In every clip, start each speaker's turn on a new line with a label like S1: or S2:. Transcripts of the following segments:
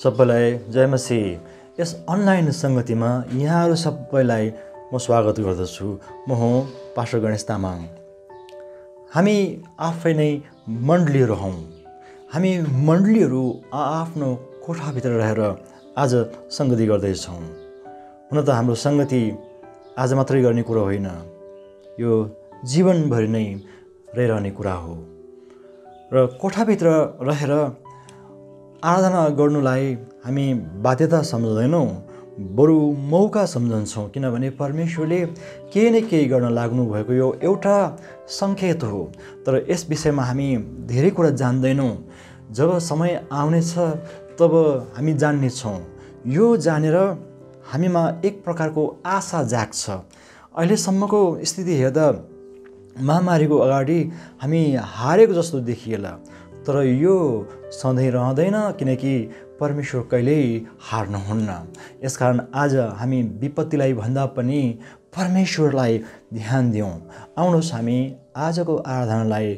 S1: सबैलाई जय मसीह। यस अनलाइन संगतिमा यहाँहरू सबैलाई म स्वागत गर्दछु। म हुँ पास्टर गणेश तामाङ। हामी आफै नै मण्डलीहरू हौँ। हामी मण्डलीहरू आफ्नो कोठाभित्र रहेर आज संगति गर्दैछौँ। हुन त हाम्रो संगति आज मात्रै गर्ने कुरा होइन, यो जीवनभरि नै रहिरहने कुरा हो। र कोठाभित्र रहेर आराधना गर्नुलाई हामी बाध्यता सम्झदैनौँ, बरु मौका सम्झन्छौँ। किनभने परमेश्वरले केही न केही गर्न लाग्नु भएको यो एउटा सङ्केत हो। तर यस विषयमा हामी धेरै कुरा जान्दैनौँ। जब समय आउनेछ तब हामी जान्नेछौँ। यो जानेर हामीमा एक प्रकारको आशा जाग्छ। अहिलेसम्मको स्थिति हेर्दा महामारीको अगाडि हामी हारेको जस्तो देखिएला, तर यो सधैँ रहँदैन, किनकि परमेश्वर कहिल्यै हार्नुहुन्न। यसकारण आज हामी विपत्तिलाई भन्दा पनि परमेश्वरलाई ध्यान दिउँ। आउनुहोस् हामी आजको आराधनालाई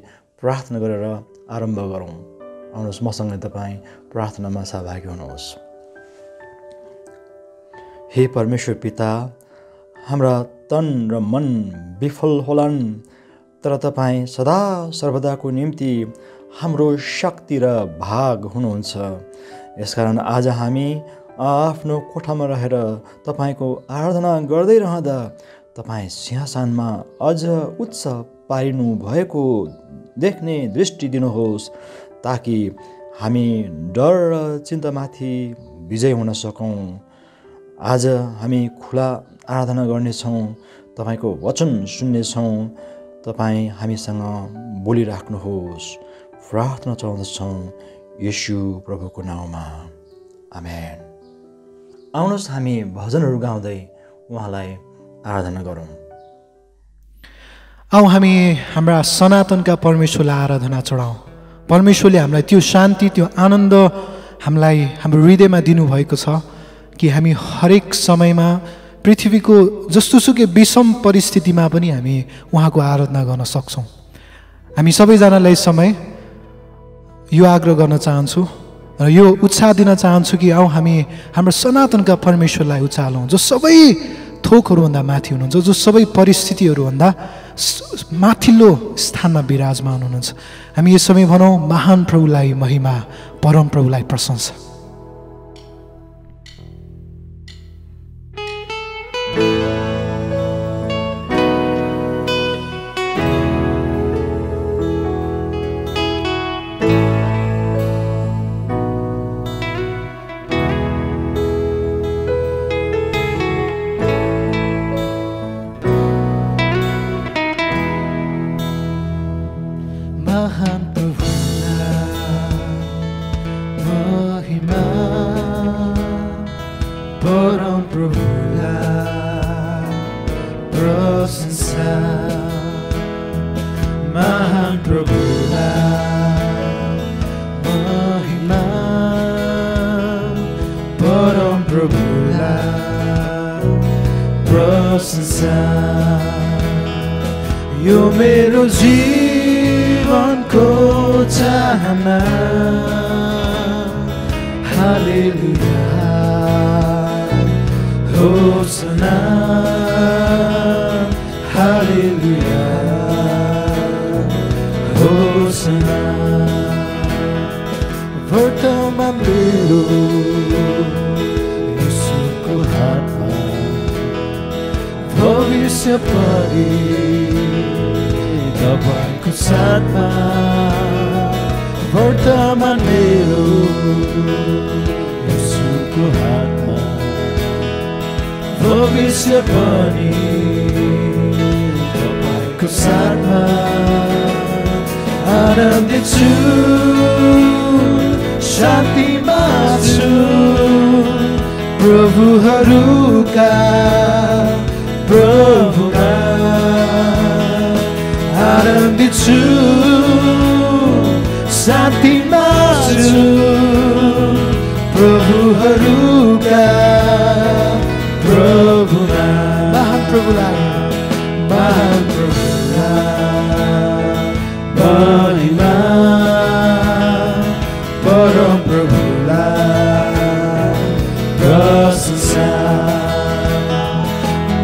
S1: प्रार्थना गरेर आरम्भ गरौँ। आउनुहोस् मसँगै तपाईँ प्रार्थनामा सहभागी हुनुहोस्। हे परमेश्वर पिता, हाम्रा तन र मन विफल होलान्, तर तपाईँ सदा सर्वदाको निम्ति हाम्रो शक्ति र भाग हुनुहुन्छ। यसकारण आज हामी आफ्नो कोठामा रहेर तपाईँको आराधना गर्दै रहँदा तपाईँ सिंहासनमा अझ उच्च पारिनु भएको देख्ने दृष्टि दिनुहोस्, ताकि हामी डर र चिन्तामाथि विजय हुन सकौँ। आज हामी खुला आराधना गर्नेछौँ, तपाईँको वचन सुन्नेछौँ। तपाईँ हामीसँग बोलिराख्नुहोस्। प्रार्थना चाहन्छौँ येशू प्रभुको नाउँमा, आमेन। आउनुहोस् हामी भजनहरू गाउँदै उहाँलाई आराधना गरौँ।
S2: आऊ हामी हाम्रा सनातनका परमेश्वरलाई आराधना चढाउँ। परमेश्वरले हामीलाई त्यो शान्ति, त्यो आनन्द हामीलाई हाम्रो हृदयमा दिनुभएको छ कि हामी हरेक समयमा पृथ्वीको जस्तोसुकै विषम परिस्थितिमा पनि हामी उहाँको आराधना गर्न सक्छौँ। हामी सबैजनालाई समय यो आग्रह गर्न चाहन्छु र यो उत्साह दिन चाहन्छु कि आऊ हामी हाम्रो सनातनका परमेश्वरलाई उचालौँ, जो सबै थोकहरूभन्दा माथि हुनुहुन्छ, जो सबै परिस्थितिहरूभन्दा माथिल्लो स्थानमा विराजमान हुनुहुन्छ। हामी यस समय भनौँ, महान प्रभुलाई महिमा, परम प्रभुलाई प्रशंसा।
S3: यो मेरो जीवनको चाहना, हालेलुया, होसना, हालेलुया, होसना। वर्तमान मेरो यीशुको हातमा, भविष्य पनि तपाईँको साथमा। वर्तमान मेरो यीशुको हातमा, भविष्य पनि तपाईँको साथमा। आनन्दित छु, शान्तिमा छु, प्रभुहरूका प्रभुमा। आनन्दित छु, शान्तिमा छु, प्रभुहरूका प्रभुमा। महान प्रभुलाई, महान प्रभुलाई महिमा, परम प्रभुलाई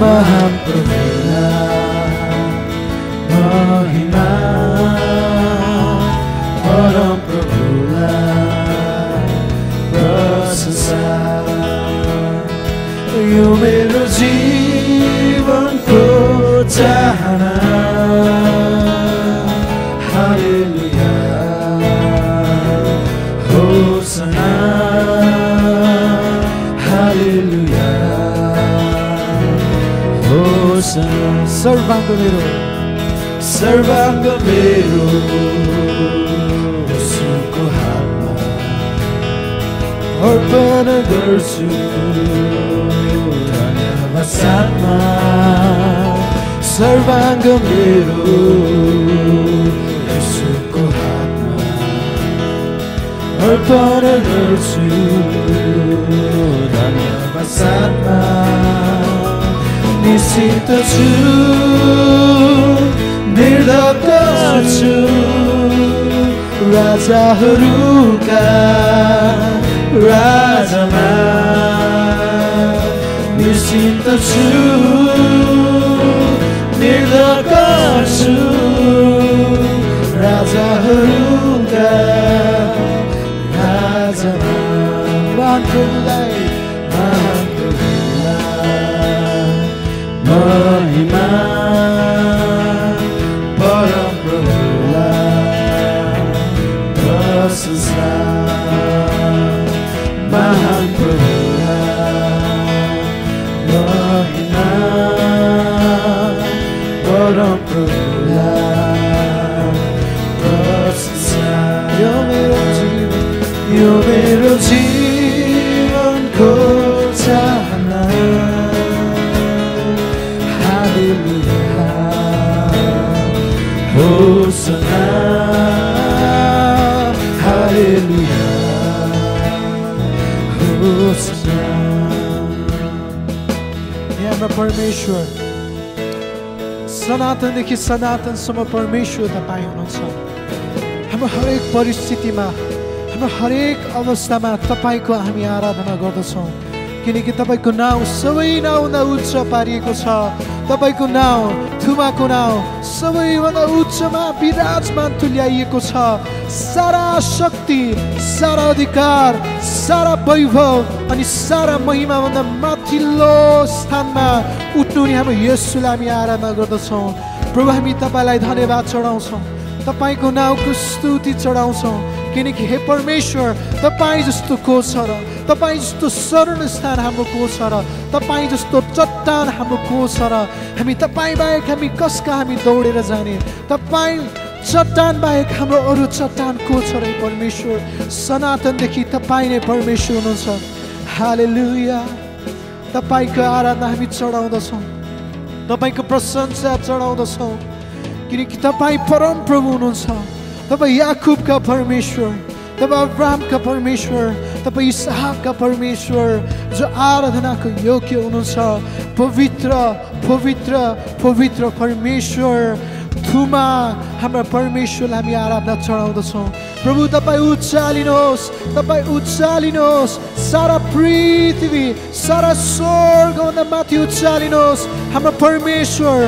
S3: महान प्रभुलाई महिमा परम प्रभुलाई प्रशंसा यो मेरो जीवनको चाहना हालेलुया होसना हालेलुया होसना सर्वांग मेरो यसुको हातमा अर्पण गर्छु धन्यवाद साथमा सर्वांग मेरो यसुको हातमा अर्पण गर्छु धन्यवाद साथमा निश्चित छु निर्धक्क छु राजाहरूका राजामा निश्चित छु निर्धक्क छु राजाहरूका राजामा महान प्रभुलाई महिमा परम प्रभुलाई प्रशंसा महान प्रभुलाई महिमा परम प्रभुलाई प्रशंसा यो मेरो जीवनको चाहना होसना हालेलुया होसना
S2: हाम्रा परमेश्वर सनातनदेखि सनातनसम्म परमेश्वर तपाईँ हुनुहुन्छ हाम्रो हरेक परिस्थितिमा हाम्रो हरेक अवस्थामा तपाईँको हामी आराधना गर्दछौँ किनकि तपाईँको नाउँ सबै नाउँभन्दा उच्च पारिएको छ तपाईँको नाउँ थुमाको नाउँ सबैभन्दा उच्चमा विराजमान तुल्याइएको छ सारा शक्ति सारा अधिकार सारा वैभव अनि सारा महिमाभन्दा माथिल्लो स्थानमा उठ्नु नि हाम्रो येशूलाई हामी आराधना गर्दछौँ प्रभु हामी तपाईँलाई धन्यवाद चढाउँछौँ तपाईँको नाउँको स्तुति चढाउँछौँ किनकि हे परमेश्वर तपाईँ जस्तो को छ र तपाईँ जस्तो शरण स्थान हाम्रो को छ र तपाईँ जस्तो चट्टान हाम्रो को छ र हामी तपाईँ बाहेक हामी कसका हामी दौडेर जाने तपाईँ चट्टान बाहेक हाम्रो अरू चट्टान को छ र परमेश्वर सनातनदेखि तपाईँ नै परमेश्वर हुनुहुन्छ हालेलुया तपाईँको आराधना हामी चढाउँदछौँ तपाईँको प्रशंसा चढाउँदछौँ किनकि तपाईँ परम प्रभु हुनुहुन्छ तपाईँ याकुबका परमेश्वर तपाईँ अब्राहमका परमेश्वर तपाईँ इसहाकका परमेश्वर जो आराधनाको योग्य हुनुहुन्छ पवित्र पवित्र पवित्र परमेश्वर थुमा हाम्रा परमेश्वरलाई हामी आराधना चढाउँदछौँ प्रभु तपाईँ उचालिनुहोस् सारा पृथ्वी सारा स्वर्गभन्दा माथि उचालिनुहोस् हाम्रो परमेश्वर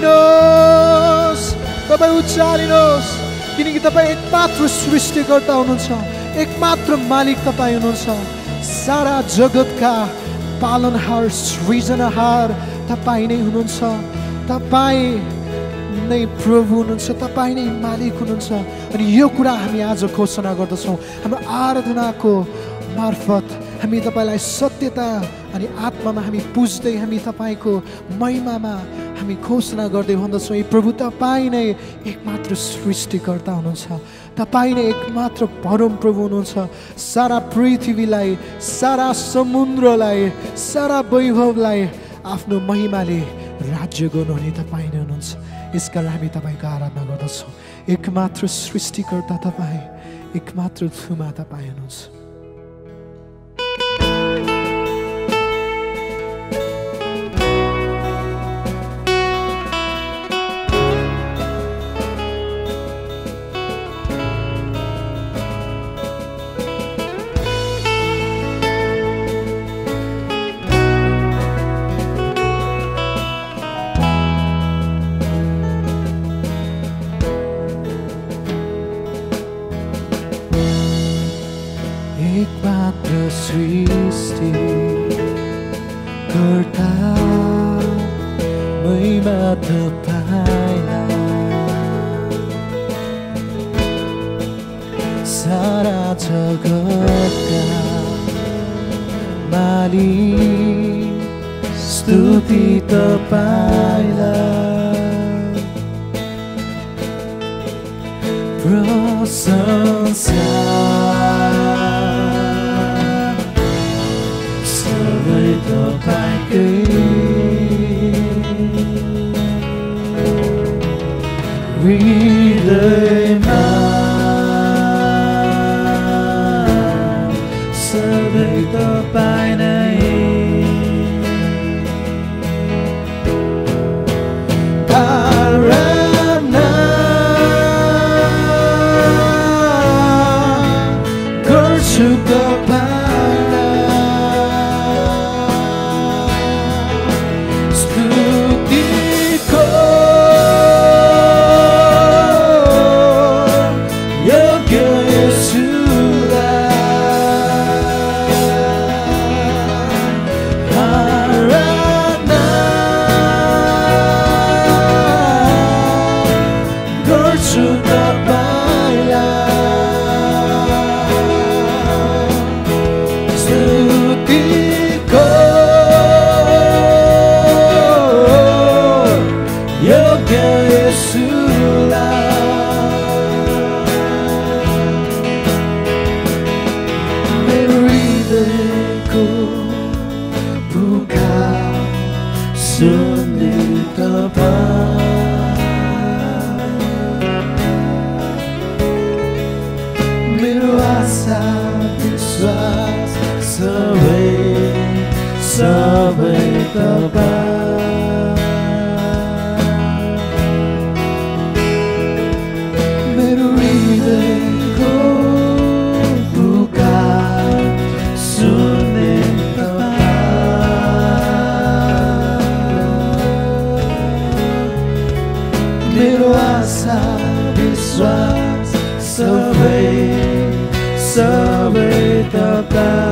S2: उचालिनुहोस् तपाईँ उचालिनुहोस् किनकि तपाईँ एकमात्र सृष्टिकर्ता हुनुहुन्छ एकमात्र मालिक तपाईँ हुनुहुन्छ सारा जगतका पालनहार सृजनहार तपाईँ नै हुनुहुन्छ तपाईँ नै प्रभु हुनुहुन्छ तपाईँ नै मालिक हुनुहुन्छ अनि यो कुरा हामी आज घोषणा गर्दछौँ हाम्रो आराधनाको मार्फत हामी तपाईँलाई सत्यता अनि आत्मामा हामी पुज्दै हामी तपाईँको महिमामा हामी घोषणा गर्दै भन्दछौँ प्रभु तपाईँ नै एकमात्र सृष्टिकर्ता हुनुहुन्छ तपाईँ नै एकमात्र परम प्रभु हुनुहुन्छ सारा पृथ्वीलाई सारा समुद्रलाई सारा वैभवलाई आफ्नो महिमाले राज्य गर्नुहुने तपाईँ नै हुनुहुन्छ यसकारण हामी तपाईँको आराधना गर्दछौँ एकमात्र सृष्टिकर्ता तपाईँ एकमात्र थुमा तपाईँ हुनुहुन्छ
S3: सृष्टि कर्ता महिमा तपाईलाई सारा जगतका मालिक स्तुति तपाईलाई प्रशंसा सबै तपाईकै हृदयमा सबै तपाईं नै आराधना गर्छु तपाईलाई स्तुतिको योग्य मेरो आशा विश्वास सबै तपाईं मेरो हृदयको पुकार सुन्ने तपाईं मेरो आशा विश्वास सबै तपाईं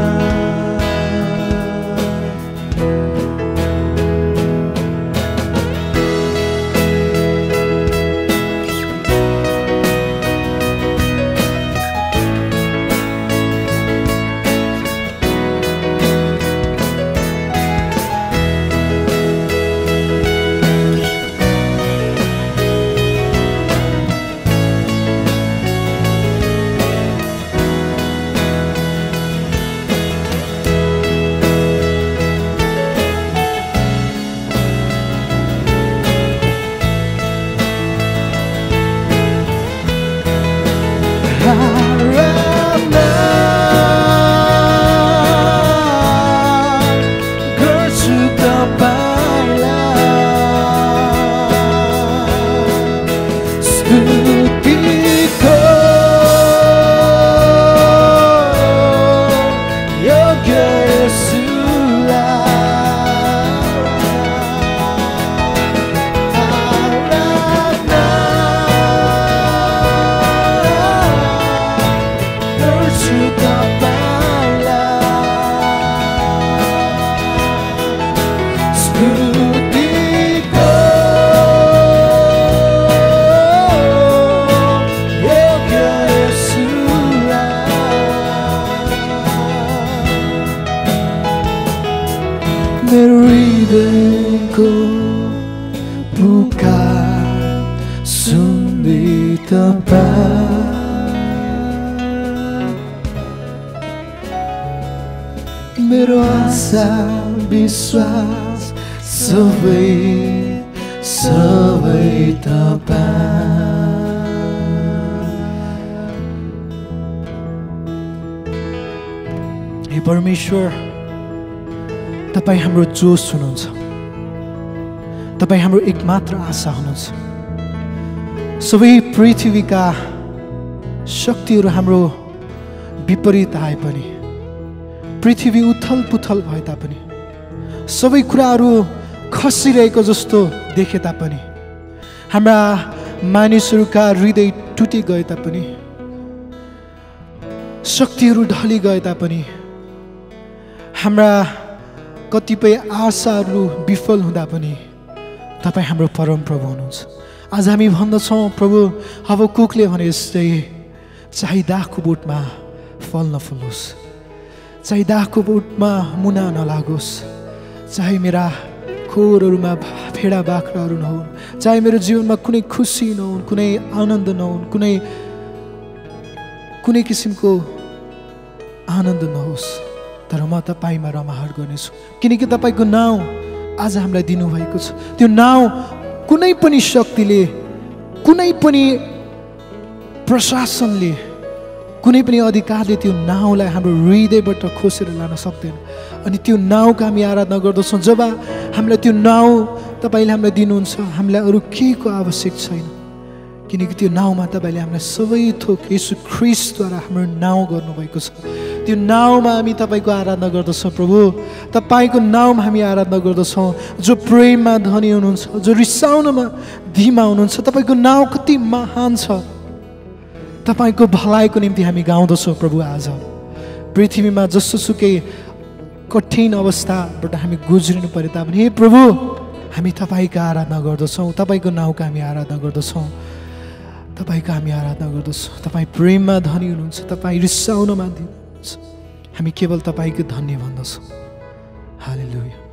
S3: मेरो हृदयको पुकार सुन्दै तपाईं मेरो आशा विश्वास सबै तपाईं हे परमेश्वर तपाईं हाम्रो जोस हुनुहुन्छ तपाईं हाम्रो एकमात्र आशा हुनुहुन्छ सबै पृथ्वीका शक्तिहरू हाम्रो विपरीत आए पनि पृथ्वी उथल पुथल भए तापनि सबै कुराहरू खसिरहेको जस्तो देखे तापनि हाम्रा मानिसहरूका हृदय टुटी गए तापनि शक्तिहरू ढली गए तापनि
S2: हाम्रा कतिपय आशाहरू विफल हुँदा पनि तपाईँ हाम्रो परम प्रभु हुनुहुन्छ। आज हामी भन्दछौँ प्रभु हबकुकले भने जस्तै चाहे दाखको बोटमा फल नफुलोस्, चाहे दाखको बोटमा मुना नलागोस्, चाहे मेरा खोरहरूमा भेडा बाख्राहरू नहुन्, चाहे मेरो जीवनमा कुनै खुसी नहुन्, कुनै आनन्द नहुन्, कुनै किसिमको आनन्द नहोस्, तर म तपाईँमा रमाहट गर्नेछु, किनकि तपाईँको नाउँ आज हामीलाई दिनुभएको छ। त्यो नाउँ कुनै पनि शक्तिले, कुनै पनि प्रशासनले, कुनै पनि अधिकारले त्यो नाउँलाई हाम्रो हृदयबाट खोसेर लान सक्दैन। अनि त्यो नाउँको हामी आराधना गर्दछौँ। जब हामीलाई त्यो नाउँ तपाईँले हामीलाई दिनुहुन्छ, हामीलाई अरू केहीको आवश्यक छैन, किनकि त्यो नाउँमा तपाईँले हामीलाई सबै थोक येशू ख्रीष्टद्वारा हाम्रो नाउँ गर्नुभएको छ। त्यो नाउँमा हामी तपाईँको आराधना गर्दछौँ प्रभु। तपाईँको नाउँमा हामी आराधना गर्दछौँ, जो प्रेममा धनी हुनुहुन्छ, जो रिसाउनमा धीमा हुनुहुन्छ। तपाईँको नाउँ कति महान छ। तपाईँको भलाइको निम्ति हामी गाउँदछौँ प्रभु। आज पृथ्वीमा जसोसुकै कठिन अवस्थाबाट हामी गुज्रिनु परे तापनि हे प्रभु हामी तपाईँको आराधना गर्दछौँ, तपाईँको नाउँको हामी आराधना गर्दछौँ, तपाईँको हामी आराधना गर्दछौँ। तपाईँ प्रेममा धनी हुनुहुन्छ, तपाईँ रिसाउनमा धनी हुनुहुन्छ। हामी केवल तपाईँको धन्य भन्दछौँ। हालेलुया।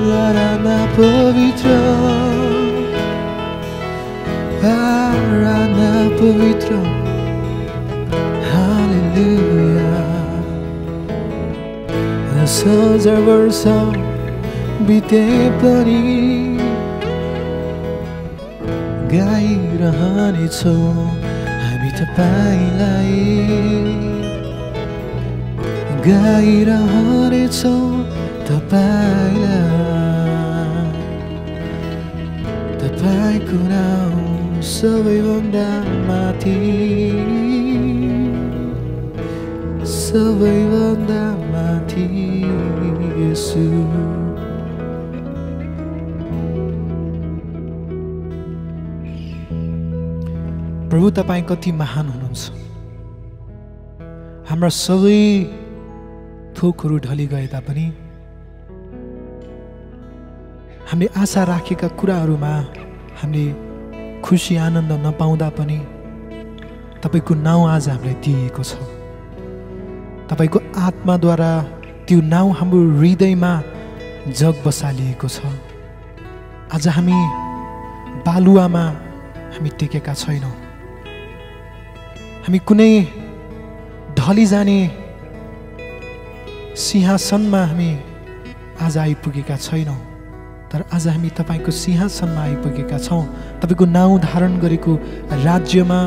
S3: आराधना पवित्र आराधना पवित्र हालेलुया 10,000 वर्ष बिते पनि गाइरहनेछौँ हामी तपाईलाई गाइरहनेछौँ तपाईलाई तपाईको नाम सबैभन्दा माथि सबैभन्दा माथि येशू प्रभु तपाईं कति महान हुनुहुन्छ हाम्रा सबै थोकहरू ढली गए तापनि हामीले आशा राखेका कुराहरूमा हामीले खुसी आनन्द नपाउँदा पनि तपाईको नाउँ आज हामीलाई दिएको छ तपाईको आत्माद्वारा त्यो नाउँ हाम्रो हृदयमा जग बसालिएको छ आज हामी बालुवामा हामी टेकेका छैनौँ हामी कुनै ढली जाने सिंहासनमा हामी आज आइपुगेका छैनौँ तर आज हामी तपाईको सिंहासनमा आइपुगेका छौँ तपाईको नाउँ धारण गरेको राज्यमा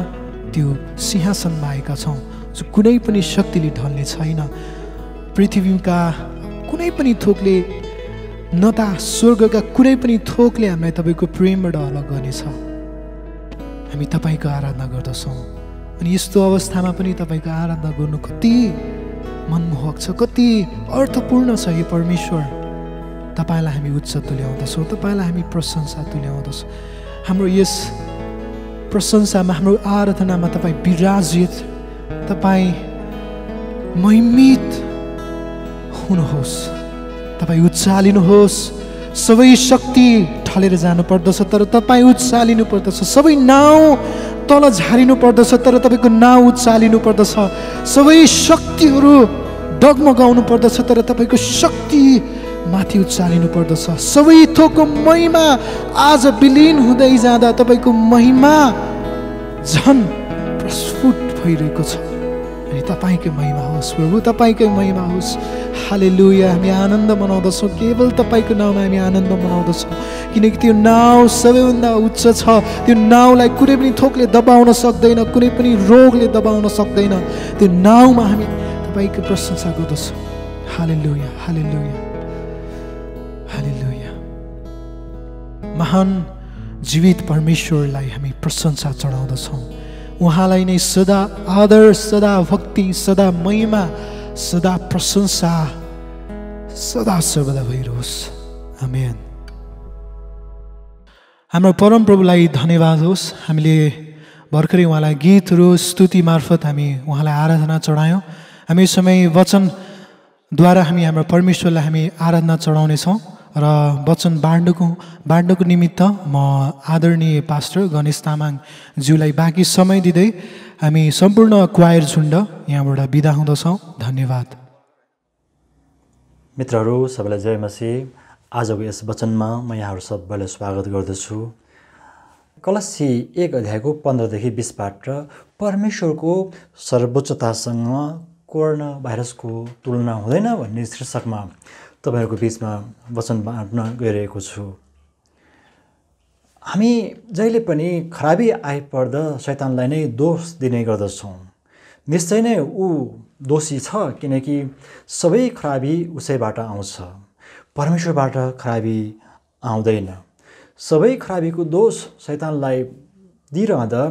S3: त्यो सिंहासनमा आएका छौँ जो कुनै पनि शक्तिले ढल्ने छैन पृथ्वीका कुनै पनि थोकले न त स्वर्गका कुनै पनि थोकले हामीलाई तपाईको प्रेमबाट अलग गर्नेछ हामी तपाईको आराधना गर्दछौँ अनि यस्तो अवस्थामा पनि तपाईको आराधना गर्नु कति मनमोहक छ कति अर्थपूर्ण छ हे परमेश्वर तपाईलाई हामी उच्च तुल्याउँदछौँ तपाईलाई हामी प्रशंसा तुल्याउँदछौँ हाम्रो यस प्रशंसामा हाम्रो आराधनामा तपाईँ विराजित तपाईँ महिमित हुनुहोस् तपाईँ उचालिनुहोस् सबै शक्ति ढलेर जानु पर्दछ तर तपाईँ उचालिनु पर्दछ सबै नाउँ तल झारिनु पर्दछ तर तपाईको नाउँ उचालिनु पर्दछ सबै शक्तिहरू डगमगाउनु पर्दछ तर तपाईको शक्ति माथि उचालिनु पर्दछ सबै थोकको महिमा आज विलीन हुँदै जाँदा तपाईको महिमा झन् प्रस्फुट भइरहेको छ अनि तपाईकै महिमा होस् प्रभु तपाईकै महिमा होस् हालेलुया हामी आनन्द मनाउँदछौँ केवल तपाईको नाउँमा हामी आनन्द मनाउँदछौँ किनकि त्यो नाउँ सबैभन्दा उच्च छ त्यो नाउँलाई कुनै पनि थोकले दबाउन सक्दैन कुनै पनि रोगले दबाउन सक्दैन त्यो नाउँमा हामी तपाईको प्रशंसा गर्दछौँ हालेलुया हालेलुया हालेलुया महान जीवित परमेश्वरलाई हामी प्रशंसा चढाउँदछौँ उहाँलाई नै सदा आदर सदा भक्ति सदा महिमा सदा प्रशंसा सदा सर्वदा भइरहोस् आमेन हाम्रो परम प्रभुलाई धन्यवाद होस् हामीले भर्खरै उहाँलाई गीतहरू स्तुति मार्फत हामी उहाँलाई आराधना चढायौँ हामी समय वचनद्वारा हामी हाम्रो परमेश्वरलाई हामी आराधना चढाउनेछौँ र वचन बाँड्नुको निमित्त म आदरणीय पास्टर गणेश तामाङज्यूलाई बाँकी समय दिँदै हामी सम्पूर्ण क्वायर झुन्ड यहाँबाट बिदा हुँदछौँ धन्यवाद
S1: मित्रहरू सबैलाई जय मसीह आजको यस वचनमा म यहाँहरू सबैलाई स्वागत गर्दछु कलस्सी 1 अध्यायको 15 देखि 20 बाट परमेश्वरको सर्वोच्चतासँग कोरोना भाइरसको तुलना हुँदैन भन्ने शीर्षकमा तपाईहरुको बीचमा वचन बाँड्न गइरहेको छु हामी जहिले पनि खराबी आइपर्दा शैतानलाई नै दोष दिने गर्दछौँ निश्चय नै ऊ दोषी छ किनकि सबै खराबी उसैबाट आउँछ परमेश्वरबाट खराबी आउँदैन सबै खराबीको दोष शैतानलाई दिइरहँदा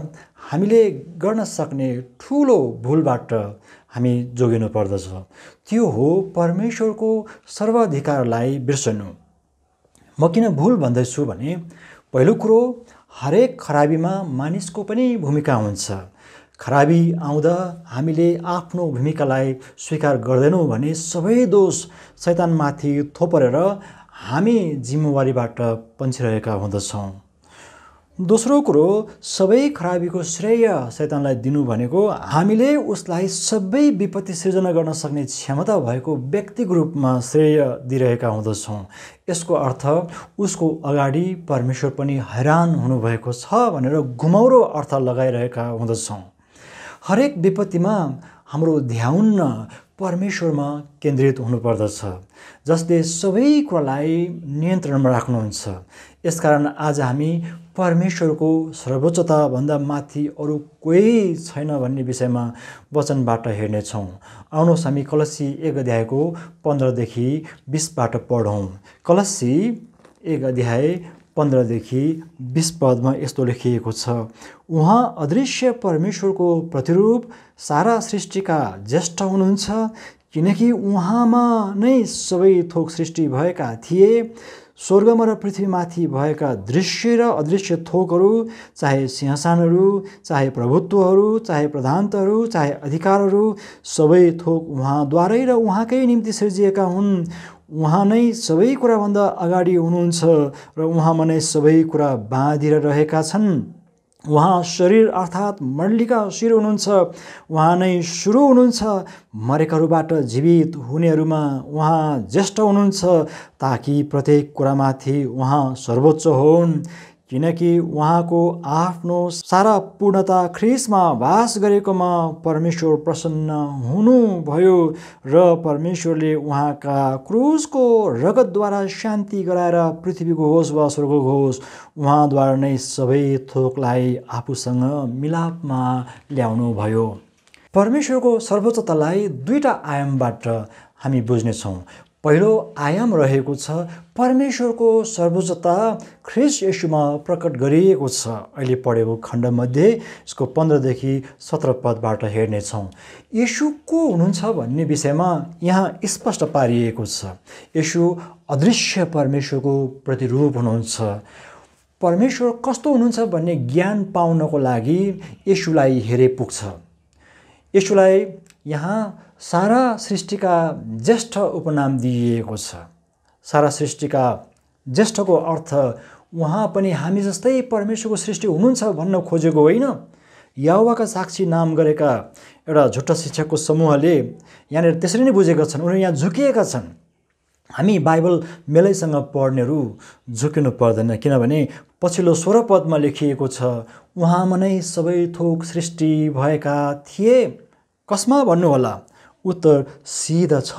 S1: हामीले गर्न सक्ने ठूलो भूलबाट हामी जोगिनु पर्दछ त्यो हो परमेश्वरको सर्वाधिकारलाई बिर्सनु म किन भूल भन्दैछु भने पहिलो कुरो हरेक खराबीमा मानिसको पनि भूमिका हुन्छ खराबी आउँदा हामीले आफ्नो भूमिकालाई स्वीकार गर्दैनौँ भने सबै दोष शैतानमाथि थोपरेर हामी जिम्मेवारीबाट पन्छिरहेका हुँदछौँ दोस्रो कुरो, सबै खराबीको श्रेय शैतानलाई दिनु भनेको हामीले उसलाई सबै विपत्ति सिर्जना गर्न सक्ने क्षमता भएको व्यक्तिको रूपमा श्रेय दिइरहेका हुँदछौँ। यसको अर्थ उसको अगाडि परमेश्वर पनि हैरान हुनुभएको छ भनेर घुमाउरो अर्थ लगाइरहेका हुँदछौँ। हरेक विपत्तिमा हाम्रो ध्यान परमेश्वरमा केन्द्रित हुनुपर्दछ, जसले सबै कुरालाई नियन्त्रणमा राख्नुहुन्छ। यसकारण आज हामी परमेश्वरको सर्वोच्चताभन्दा माथि अरू कोही छैन भन्ने विषयमा वचनबाट हेर्नेछौँ। आउनुहोस् हामी कलस्सी 1 अध्यायको 15 देखि 20बाट पढौँ। कलस्सी 1 अध्याय 15 देखि 20 पदमा यस्तो लेखिएको छ, उहाँ अदृश्य परमेश्वरको प्रतिरूप सारा सृष्टिका ज्येष्ठ हुनुहुन्छ, किनकि उहाँमा नै सबै थोक सृष्टि भएका थिए। स्वर्गमा र पृथ्वीमाथि भएका दृश्य र अदृश्य थोकहरू, चाहे सिंहासनहरू, चाहे प्रभुत्वहरू, चाहे प्रधानताहरू, चाहे अधिकारहरू, सबै थोक उहाँद्वारै र उहाँकै निम्ति सिर्जिएका हुन्। उहाँ नै सबै कुराभन्दा अगाडि हुनुहुन्छ र उहाँमा नै सबै कुरा बाँधिएर रहेका छन्। उहाँ शरीर अर्थात् मण्डलीका शिर हुनुहुन्छ। उहाँ नै सुरु हुनुहुन्छ, मरेकाहरूबाट जीवित हुनेहरूमा उहाँ ज्येष्ठ हुनुहुन्छ, ताकि प्रत्येक कुरामाथि उहाँ सर्वोच्च हुन्। किनकि उहाँको आफ्नो सारा पूर्णता ख्रीष्टमा वास गरेकोमा परमेश्वर प्रसन्न हुनुभयो र परमेश्वरले उहाँका क्रुसको रगतद्वारा शान्ति गराएर पृथ्वीको होस् वा स्वर्गको होस्, उहाँद्वारा नै सबै थोकलाई आफूसँग मिलापमा ल्याउनु भयो। परमेश्वरको सर्वोच्चतालाई दुईटा आयामबाट हामी बुझ्नेछौँ। पहिलो आयाम रहेको छ परमेश्वरको सर्वोच्चता ख्रीष्ट येशूमा प्रकट गरिएको छ। अहिले पढेको खण्डमध्ये यसको 15 देखि 17 पदबाट हेर्नेछौँ। येशू को हुनुहुन्छ भन्ने विषयमा यहाँ स्पष्ट पारिएको छ। येशू अदृश्य परमेश्वरको प्रतिरूप हुनुहुन्छ। परमेश्वर कस्तो हुनुहुन्छ भन्ने ज्ञान पाउनको लागि येशूलाई हेरे पुग्छ। येशूलाई यहाँ सारा सृष्टिका ज्येष्ठ उपनाम दिइएको छ। सारा सृष्टिका ज्येष्ठको अर्थ उहाँ पनि हामी जस्तै परमेश्वरको सृष्टि हुनुहुन्छ भन्न खोजेको होइन। यहोवाका साक्षी नाम गरेका एउटा झुट्टा शिक्षकको समूहले यहाँनिर त्यसरी नै बुझेका छन्। उनीहरू यहाँ झुकिएका छन्। हामी बाइबल मेलैसँग पढ्नेहरू झुकिनु पर्दैन, किनभने पछिल्लो 16 पदमा लेखिएको छ, उहाँमा नै सबै थोक सृष्टि भएका थिए। कसमा भन्नुहोला? उत्तर सिधा छ,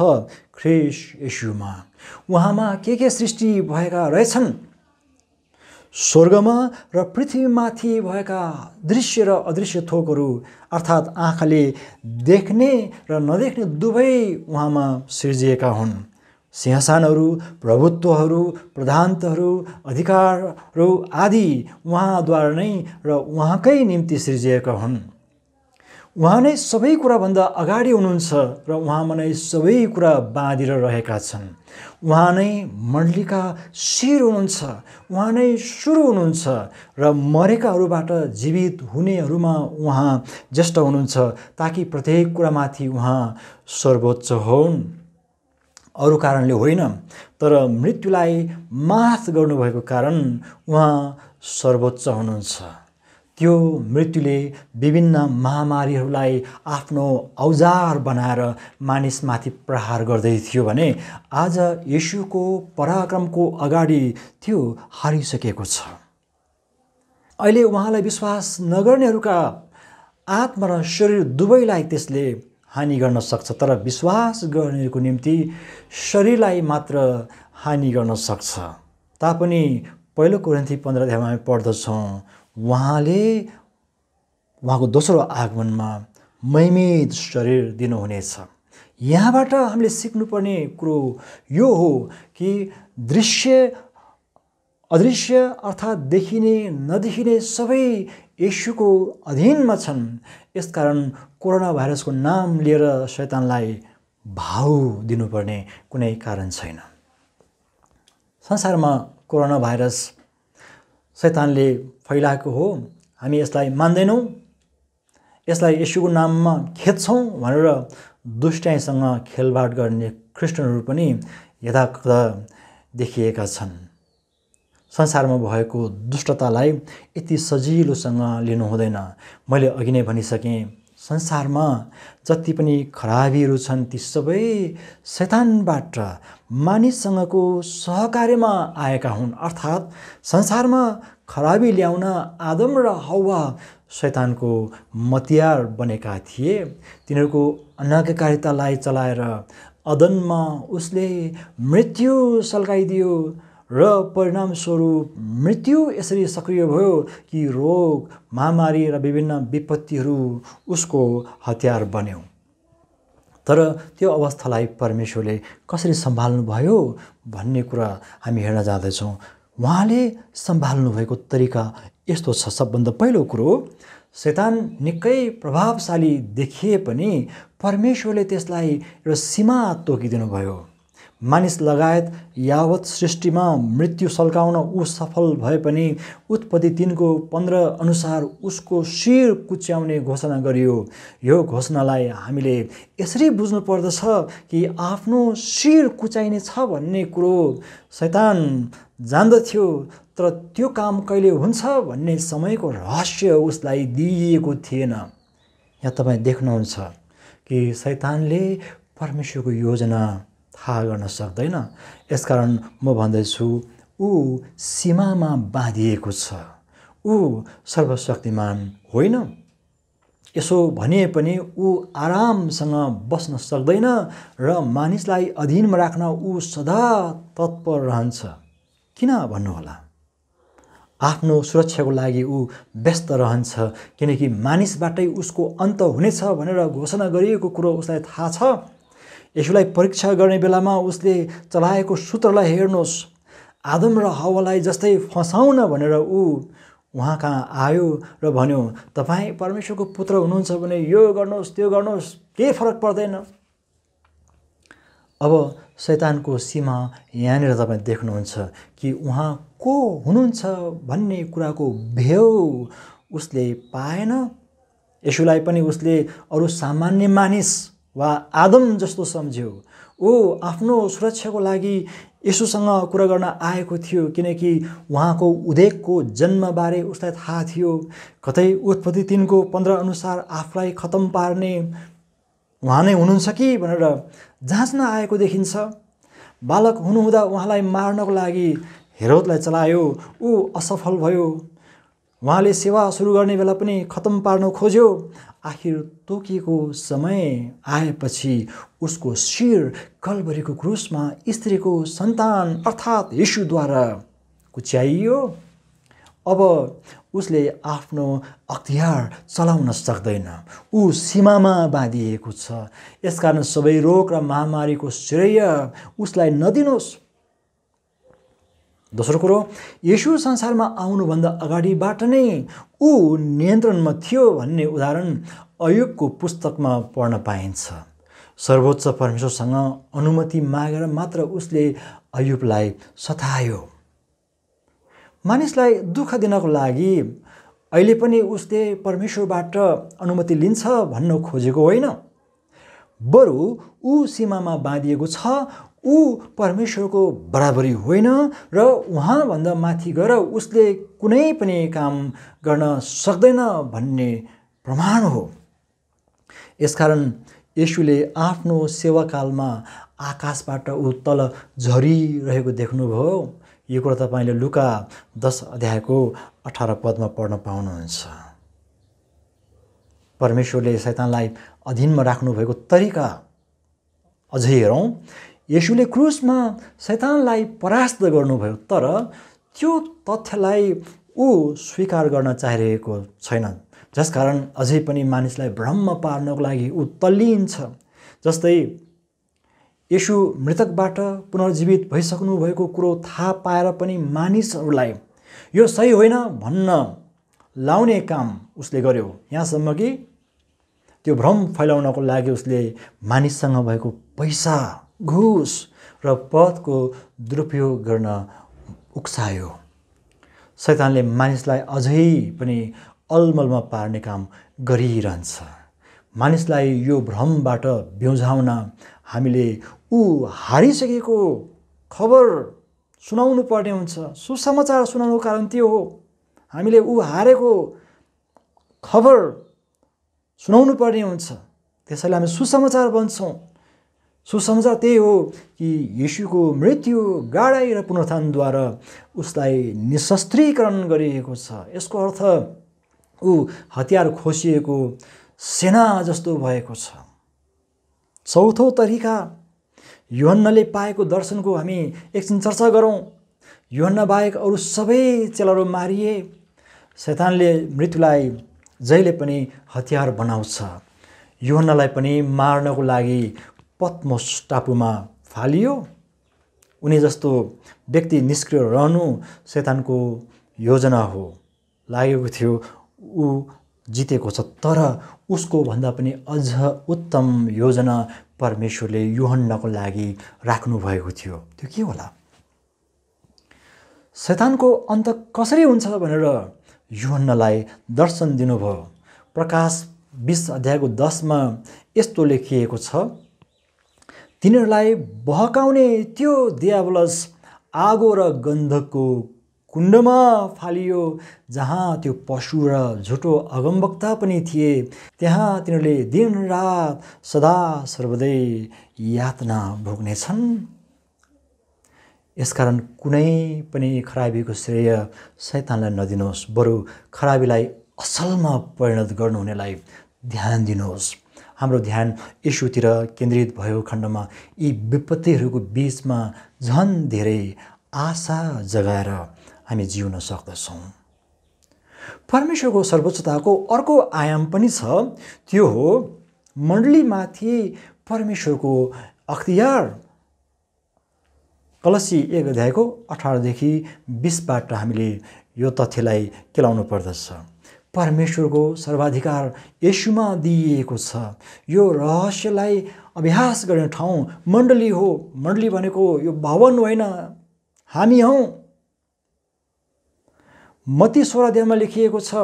S1: ख्रीष्ट येशूमा। उहाँमा के सृष्टि भएका रहेछन्? स्वर्गमा र पृथ्वीमाथि भएका दृश्य र अदृश्य थोकहरू, अर्थात् आँखाले देख्ने र नदेख्ने दुवै उहाँमा सिर्जिएका हुन्। सिंहासनहरू, प्रभुत्वहरू, प्रधानताहरू, अधिकारहरू आदि उहाँद्वारा नै र उहाँकै निम्ति सिर्जिएका हुन्। उहाँ नै सबै कुराभन्दा अगाडि हुनुहुन्छ र उहाँमा नै सबै कुरा बाँधिएर रहेका छन्। उहाँ नै मण्डलीका शिर हुनुहुन्छ। उहाँ नै सुरु हुनुहुन्छ र मरेकाहरूबाट जीवित हुनेहरूमा उहाँ ज्येष्ठ हुनुहुन्छ, ताकि प्रत्येक कुरामाथि उहाँ सर्वोच्च हुन्। अरू कारणले होइन, तर मृत्युलाई माफ गर्नुभएको कारण उहाँ सर्वोच्च हुनुहुन्छ। त्यो मृत्युले विभिन्न महामारीहरूलाई आफ्नो औजार बनाएर मानिसमाथि प्रहार गर्दै थियो भने आज येशूको पराक्रमको अगाडि त्यो हारिसकेको छ। अहिले उहाँलाई विश्वास नगर्नेहरूका आत्मा र शरीर दुवैलाई त्यसले हानि गर्न सक्छ, तर विश्वास गर्नेहरूको निम्ति शरीरलाई मात्र हानि गर्न सक्छ। तापनि 1 कोरिन्थी 15 अध्यायमा हामी पढ्दछौँ, उहाँको दोस्रो आगमनमा महिमित शरीर दिनुहुनेछ। यहाँबाट हामीले सिक्नुपर्ने कुरो यो हो कि दृश्य अदृश्य अर्थात् देखिने नदेखिने सबै येशूको अधीनमा छन्। यसकारण कोरोना भाइरसको नाम लिएर शैतानलाई भाउ दिनुपर्ने कुनै कारण छैन। संसारमा कोरोना भाइरस शैतानले फैलाएको हो। हामी यसलाई मान्दैनौँ, यसलाई येशूको नाममा खेद्छौँ भनेर दुष्टाइसँग खेलबाड गर्ने ख्रिस्टियनहरू पनि यथाकथा देखिएका छन्। संसारमा भएको दुष्टतालाई यति सजिलोसँग लिनु हुँदैन। मैले अघि नै भनिसकेँ, संसारमा जति पनि खराबीहरू छन् ती सबै शैतानबाट मानिससँगको सहकार्यमा आएका हुन्। अर्थात् संसारमा खराबी ल्याउन आदम र हव्वा शैतानको मतियार बनेका थिए। तिनीहरूको अनाज्ञाकारितालाई चलाएर अदनमा उसले मृत्यु सल्काइदियो र परिणामस्वरूप मृत्यु यसरी सक्रिय भयो कि रोग, महामारी र विभिन्न विपत्तिहरू उसको हतियार बन्यो। तर त्यो अवस्थालाई परमेश्वरले कसरी सम्हाल्नु भयो भन्ने कुरा हामी हेर्न जाँदैछौँ। उहाँले सम्हाल्नु भएको तरिका यस्तो छ। सबभन्दा पहिलो कुरो, शैतान निकै प्रभावशाली देखिए पनि परमेश्वरले त्यसलाई एउटा सीमा तोकिदिनु भयो। मानिस लगायत यावत सृष्टिमा मृत्यु सल्काउन ऊ सफल भए पनि उत्पत्ति 3:15 अनुसार उसको शिर कुच्याउने घोषणा गरियो। यो घोषणालाई हामीले यसरी बुझ्नु पर्दछ कि आफ्नो शिर कुचाइने छ भन्ने कुरो शैतान जान्दथ्यो, तर त्यो काम कहिले हुन्छ भन्ने समयको रहस्य उसलाई दिइएको थिएन। यहाँ तपाईँ देख्नुहुन्छ कि शैतानले परमेश्वरको योजना थाहा गर्न सक्दैन। यसकारण म भन्दैछु, ऊ सीमामा बाँधिएको छ। ऊ सर्वशक्तिमान होइन। यसो भनिए पनि ऊ आरामसँग बस्न सक्दैन र मानिसलाई अधीनमा राख्न ऊ सदा तत्पर रहन्छ। किन भन्नुहोला? आफ्नो सुरक्षाको लागि ऊ व्यस्त रहन्छ, किनकि मानिसबाटै उसको अन्त हुनेछ भनेर घोषणा गरिएको कुरो उसलाई थाहा छ। यसलाई परीक्षा गर्ने बेलामा उसले चलाएको सूत्रलाई हेर्नुहोस्। आदम र हव्वालाई जस्तै फसाउन भनेर ऊ उहाँ कहाँ आयो र भन्यो, तपाईँ परमेश्वरको पुत्र हुनुहुन्छ भने यो गर्नुहोस्, त्यो गर्नुहोस्, केही फरक पर्दैन। अब शैतानको सीमा यहाँनिर तपाईँ देख्नुहुन्छ कि उहाँ को हुनुहुन्छ भन्ने कुराको भेउ उसले पाएन। यसुलाई पनि उसले अरू सामान्य मानिस वा आदम जस्तो सम्झ्यो। ऊ आफ्नो सुरक्षाको लागि यसुसँग कुरा गर्न आएको थियो, किनकि उहाँको उदेकको जन्मबारे उसलाई थाहा थियो। कतै उत्पत्ति 3:15 अनुसार आफूलाई खत्तम पार्ने उहाँ नै हुनुहुन्छ कि भनेर जाँच्न आएको देखिन्छ। बालक हुनुहुँदा उहाँलाई मार्नको लागि हेरोदलाई चलायो। ऊ असफल भयो। उहाँले सेवा सुरु गर्ने बेला पनि खत्तम पार्न खोज्यो। आखिर तोकिएको समय आएपछि उसको शिर कल्भरीको क्रुसमा स्त्रीको सन्तान अर्थात् यीशुद्वारा कुच्याइयो। अब उसले आफ्नो अख्तियार चलाउन सक्दैन। ऊ सीमामा बाँधिएको छ। यसकारण सबै रोग र महामारीको श्रेय उसलाई नदिनुहोस्। दोस्रो कुरो, येशू संसारमा आउनुभन्दा अगाडिबाट नै ऊ नियन्त्रणमा थियो भन्ने उदाहरण अयुबको पुस्तकमा पढ्न पाइन्छ। सर्वोच्च परमेश्वरसँग अनुमति मागेर मात्र उसले अयुबलाई सतायो। मानिसलाई दुःख दिनको लागि अहिले पनि उसले परमेश्वरबाट अनुमति लिन्छ भन्न खोजेको होइन। बरु ऊ सीमामा बाँधिएको छ। ऊ परमेश्वरको बराबरी होइन र उहाँभन्दा माथि गएर उसले कुनै पनि काम गर्न सक्दैन भन्ने प्रमाण हो। यसकारण येशूले आफ्नो सेवाकालमा आकाशबाट ऊ तल झरिरहेको देख्नुभयो। यो कुरा तपाईँले लुका 10 अध्यायको 18 पदमा पढ्न पाउनुहुन्छ। परमेश्वरले शैतानलाई अधीनमा राख्नुभएको तरिका अझै हेरौँ। येशूले क्रुसमा शैतानलाई परास्त गर्नुभयो, तर त्यो तथ्यलाई ऊ स्वीकार गर्न चाहिरहेको छैन। जसकारण अझै पनि मानिसलाई भ्रममा पार्नको लागि ऊ तल्लिन्छ। जस्तै येशू मृतकबाट पुनर्जीवित भइसक्नु भएको कुरो थाहा पाएर पनि मानिसहरूलाई यो सही होइन भन्न लाउने काम उसले गर्यो। यहाँसम्म कि त्यो भ्रम फैलाउनको लागि उसले मानिससँग भएको पैसा, घुस र पदको दुरुपयोग गर्न उक्सायो। शैतानले मानिसलाई अझै पनि अलमलमा पार्ने काम गरिरहन्छ। मानिसलाई यो भ्रमबाट ब्युझाउन हामीले ऊ हारिसकेको खबर सुनाउनु पर्ने हुन्छ। सुसमाचार सुनाउनुको कारण त्यो हो। हामीले ऊ हारेको खबर सुनाउनु पर्ने हुन्छ, त्यसैले हामी सुसमाचार भन्छौँ। सुसमाचार त्यही हो कि येशूको मृत्यु, गाडाइ र पुनरुत्थानद्वारा उसलाई निशस्त्रीकरण गरिएको छ। यसको अर्थ ऊ हतियार खोसिएको सेना जस्तो भएको छ। चौथो तरिका, यूहन्नाले पाएको दर्शनको हामी एकछिन चर्चा गरौँ। यूहन्ना बाहेक अरू सबै चेलाहरू मारिए। शैतानले मृत्युलाई जहिले पनि हतियार बनाउँछ। यूहन्नालाई पनि मार्नको लागि पत्मोस टापुमा फालियो। उनी जस्तो व्यक्ति निष्क्रिय रहनु शैतानको योजना हो। लागेको थियो ऊ जितेको छ, तर उसको भन्दा पनि अझ उत्तम योजना परमेश्वरले यूहन्नाको लागि राख्नु भएको थियो। त्यो के होला? शैतानको अन्त कसरी हुन्छ भनेर यूहन्नालाई दर्शन दिनुभयो। प्रकाश 20 अध्यायको 10 मा यस्तो लेखिएको छ, तिनीहरूलाई बहकाउने त्यो दियाबलस आगो र गन्धकको कुण्डमा फालियो, जहाँ त्यो पशु र झुटो अगमवक्ता पनि थिए। त्यहाँ तिनीहरूले दिनरात सदा सर्वदै यातना भोग्नेछन्। यसकारण कुनै पनि खराबीको श्रेय शैतानलाई नदिनुहोस्, बरु खराबीलाई असलमा परिणत गर्नुहुनेलाई ध्यान दिनुहोस्। हाम्रो ध्यान येशूतिर केन्द्रित भएको खण्डमा यी विपत्तिहरूको बीचमा झन् धेरै आशा जगाएर हामी जिउन सक्दछौँ। परमेश्वरको सर्वोच्चताको अर्को आयाम पनि छ, त्यो हो मण्डलीमाथि परमेश्वरको अख्तियार। कलसी 1 अध्यायको 18 देखि 20 हामीले यो तथ्यलाई केलाउनु पर्दछ। परमेश्वरको सर्वाधिकार येशूमा दिइएको छ। यो रहस्यलाई अभ्यास गर्ने ठाउँ मण्डली हो। मण्डली भनेको यो भवन होइन, हामी हौँ। मत्ती 16 अध्यायमा लेखिएको छ,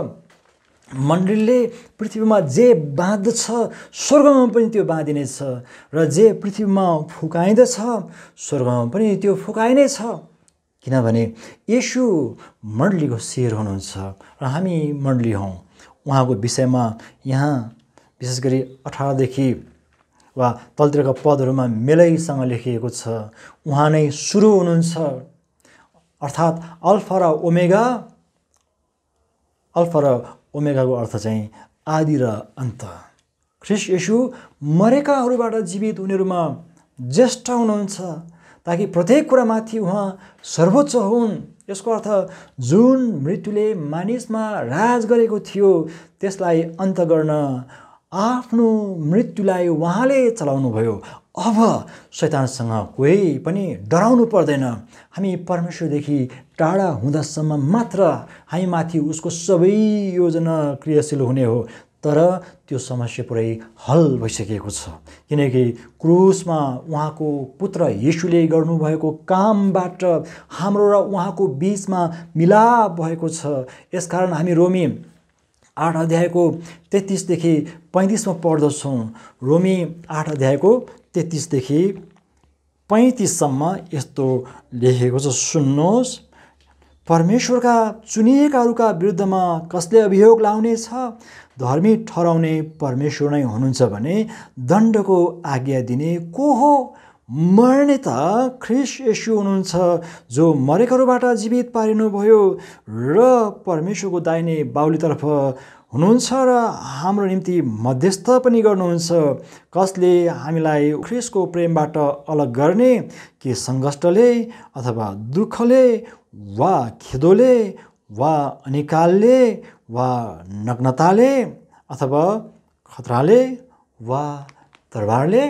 S1: मण्डलीले पृथ्वीमा जे बाँध्दछ स्वर्गमा पनि त्यो बाँधिनेछ, र जे पृथ्वीमा फुकाइँदछ स्वर्गमा पनि त्यो फुकाइनेछ। किनभने येशू मण्डलीको शिर हुनुहुन्छ र हामी मण्डली हौँ। उहाँको विषयमा यहाँ विशेष गरी 18 देखि वा तलतिरका पदहरूमा मेलैसँग लेखिएको छ, उहाँ नै सुरु हुनुहुन्छ, अर्थात् अल्फा र ओमेगा। अल्फा र ओमेगाको अर्थ चाहिँ आदि र अन्त। ख्रीष्ट येशू मरेकाहरूबाट जीवित हुनेहरूमा ज्येष्ठ हुनुहुन्छ, ताकि प्रत्येक कुरामाथि उहाँ सर्वोच्च हुन्। यसको अर्थ जुन मृत्युले मानिसमा राज गरेको थियो त्यसलाई अन्त गर्न आफ्नो मृत्युलाई उहाँले चलाउनु भयो। अब शैतानसँग कोही पनि डराउनु पर्दैन। हामी परमेश्वरदेखि टाढा हुँदासम्म मात्र हामीमाथि उसको सबै योजना क्रियाशील हुने हो। तर त्यो समस्या पुरै हल भइसकेको छ, किनकि क्रुसमा उहाँको पुत्र येशूले गर्नुभएको कामबाट हाम्रो र उहाँको बीचमा मिलाप भएको छ। यसकारण हामी रोमी 8 अध्यायको 33 देखि 35 मा पढ्दछौँ। रोमी 8 अध्यायको 33 देखि 35 सम्म यस्तो लेखेको छ, सुन्नुहोस्। परमेश्वरका चुनिएकाहरूका विरुद्धमा कसले अभियोग लाउनेछ? धर्मी ठहराउने परमेश्वर नै हुनुहुन्छ भने दण्डको आज्ञा दिने को हो? मर्ने त ख्रीष्ट येशू हुनुहुन्छ, जो मरेकाहरूबाट जीवित पारिनुभयो र परमेश्वरको दाहिने बाहुलीतर्फ हुनुहुन्छ र हाम्रो निम्ति मध्यस्थ पनि गर्नुहुन्छ। कसले हामीलाई ख्रीष्टको प्रेमबाट अलग गर्ने? के सङ्कष्टले अथवा दुःखले वा खेदोले वा अनिकालले वा नग्नताले अथवा खतराले वा तरबारले?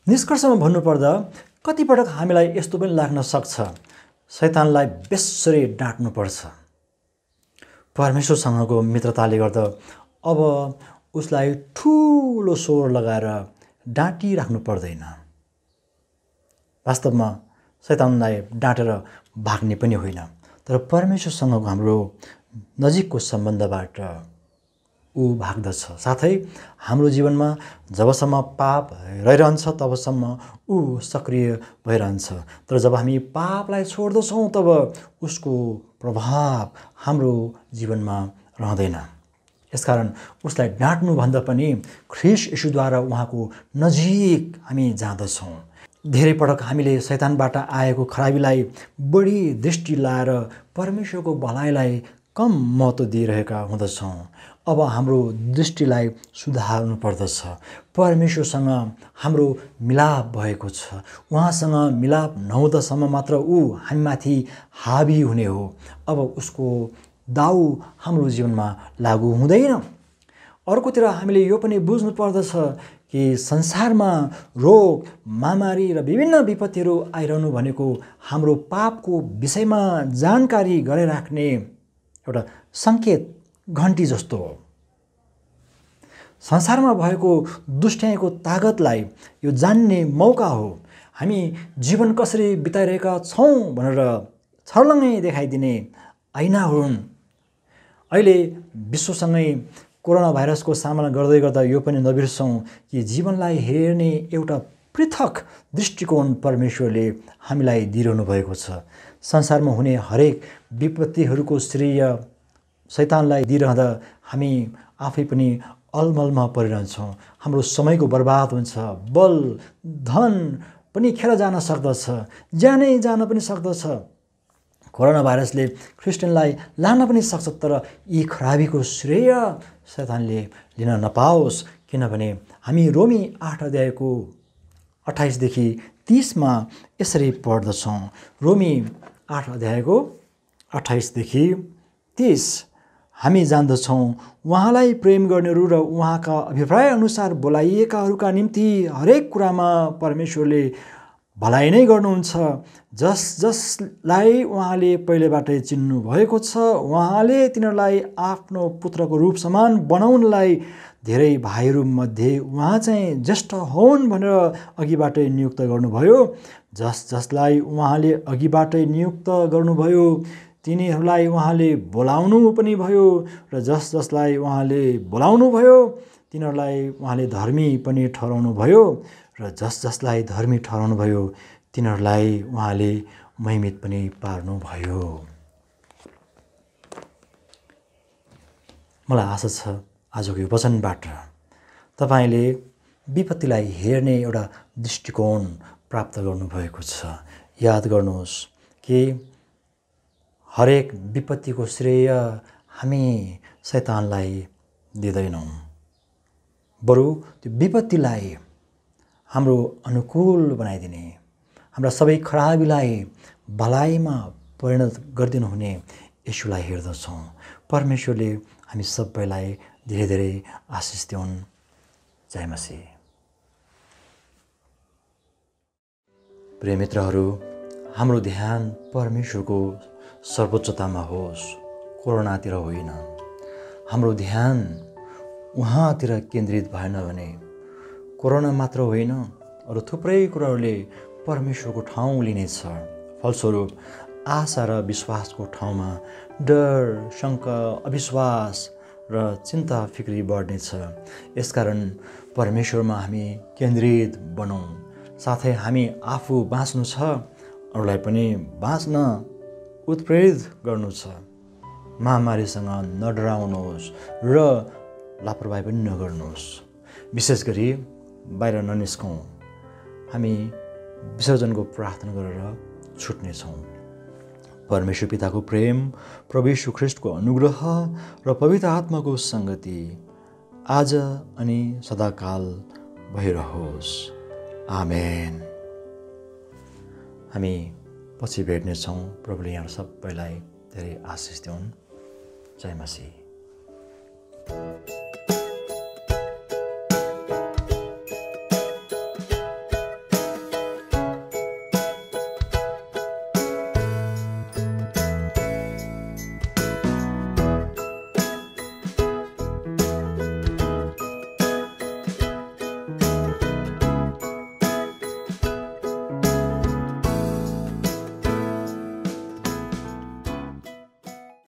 S1: निष्कर्षमा भन्नुपर्दा कतिपटक हामीलाई यस्तो पनि लाग्न सक्छ, शैतानलाई बेसरी डाँट्नुपर्छ। परमेश्वरसँगको मित्रताले गर्दा अब उसलाई ठुलो स्वर लगाएर डाँटिराख्नु पर्दैन। वास्तवमा शैतानलाई डाँटेर भाग्ने पनि होइन, तर परमेश्वरसँगको हाम्रो नजिकको सम्बन्धबाट ऊ भाग्दछ। साथै हाम्रो जीवनमा जबसम्म पाप रहिरहन्छ तबसम्म ऊ सक्रिय भइरहन्छ। तर जब हामी पापलाई छोड्दछौँ तब उसको प्रभाव हाम्रो जीवनमा रहँदैन। यसकारण उसलाई डाँट्नुभन्दा पनि ख्रीष्ट येशूद्वारा उहाँको नजिक हामी जाँदछौँ। धेरै पटक हामीले शैतानबाट आएको खराबीलाई बढी दृष्टि लाएर परमेश्वरको भलाइलाई कम महत्त्व दिइरहेका हुँदछौँ। अब हाम्रो दृष्टिलाई सुधार्नु पर्दछ। परमेश्वरसँग हाम्रो मिलाप भएको छ। उहाँसँग मिलाप नहुँदासम्म मात्र ऊ हामीमाथि हावी हुने हो। अब उसको दाउ हाम्रो जीवनमा लागू हुँदैन। अर्कोतिर हामीले यो पनि बुझ्नु पर्दछ कि संसारमा रोग, महामारी र विभिन्न विपत्तिहरू आइरहनु भनेको हाम्रो पापको विषयमा जानकारी गराइराख्ने एउटा सङ्केत घन्टी जस्तो हो। संसारमा भएको दुष्टाइको तागतलाई यो जान्ने मौका हो। हामी जीवन कसरी बिताइरहेका छौँ भनेर छर्लङ्गै देखाइदिने ऐना हुन्। अहिले विश्वसँगै कोरोना भाइरसको सामना गर्दै गर्दा यो पनि नबिर्सौँ कि जीवनलाई हेर्ने एउटा पृथक दृष्टिकोण परमेश्वरले हामीलाई दिइरहनु भएको छ। संसारमा हुने हरेक विपत्तिहरूको श्रेय शैतानलाई दिइरहँदा हामी आफै पनि अलमलमा परिरहन्छौँ। हाम्रो समयको बर्बाद हुन्छ। बल धन पनि खेर जान सक्दछ, ज्यानै जान पनि सक्दछ। कोरोना भाइरसले क्रिस्चियनलाई लान पनि सक्छ। तर यी खराबीको श्रेय शैतानले लिन नपाओस्। किनभने हामी रोमी 8 अध्यायको 28 देखि 30 मा यसरी पढ्दछौँ। रोमी 8 अध्यायको 28 देखि 30 हामी जान्दछौँ उहाँलाई प्रेम गर्नेहरू र उहाँका अभिप्राय अनुसार बोलाइएकाहरूका निम्ति हरेक कुरामा परमेश्वरले भलाइ नै गर्नुहुन्छ। जसलाई उहाँले पहिलेबाटै चिन्नु भएको छ उहाँले तिनीहरूलाई आफ्नो पुत्रको रूप समान बनाउनलाई धेरै भाइहरूमध्ये उहाँ चाहिँ ज्येष्ठ हुन् भनेर अघिबाटै नियुक्त गर्नुभयो। जसलाई उहाँले अघिबाटै नियुक्त गर्नुभयो तिनीहरूलाई उहाँले बोलाउनु पनि भयो र जसलाई उहाँले बोलाउनु भयो तिनीहरूलाई उहाँले धर्मी पनि ठहराउनु भयो र जसलाई धर्मी ठहराउनु भयो तिनीहरूलाई उहाँले महिमित पनि पार्नुभयो। मलाई आशा छ आजको यो वचनबाट तपाईँले विपत्तिलाई हेर्ने एउटा दृष्टिकोण प्राप्त गर्नुभएको छ। याद गर्नुहोस् कि हरेक विपत्तिको श्रेय हामी शैतानलाई दिँदैनौँ, बरु त्यो विपत्तिलाई हाम्रो अनुकूल बनाइदिने, हाम्रा सबै खराबीलाई भलाइमा परिणत गरिदिनु हुने येशूलाई हेर्दछौँ। परमेश्वरले हामी सबैलाई धेरै धेरै आशिष दिउन्। जय मसीह। प्रिय मित्रहरू, हाम्रो ध्यान परमेश्वरको सर्वोच्चतामा होस्, कोरोनातिर होइन। हाम्रो ध्यान उहाँतिर केन्द्रित भएन भने कोरोना मात्र होइन अरू थुप्रै कुराहरूले परमेश्वरको ठाउँ लिनेछ। फलस्वरूप आशा र विश्वासको ठाउँमा डर, शङ्का, अविश्वास र चिन्ता फिक्री बढ्नेछ। यसकारण परमेश्वरमा हामी केन्द्रित बनौँ। साथै हामी आफू बाँच्नु छ, अरूलाई पनि बाँच्न उत्प्रेरित गर्नु छ। महामारीसँग नडराउनुहोस् र लापरवाही पनि नगर्नुहोस्। विशेष गरी बाहिर ननिस्कौँ। हामी विसर्जनको प्रार्थना गरेर छुट्नेछौँ। परमेश्वर पिताको प्रेम, प्रभु यीशु ख्रीष्टको अनुग्रह र पवित्र आत्माको सङ्गति आज अनि सदाकाल भइरहोस्। आमेन। हामी पछि भेट्नेछौँ। प्रभुले यहाँ सबैलाई धेरै आशिष दिउन्। जय मसीह।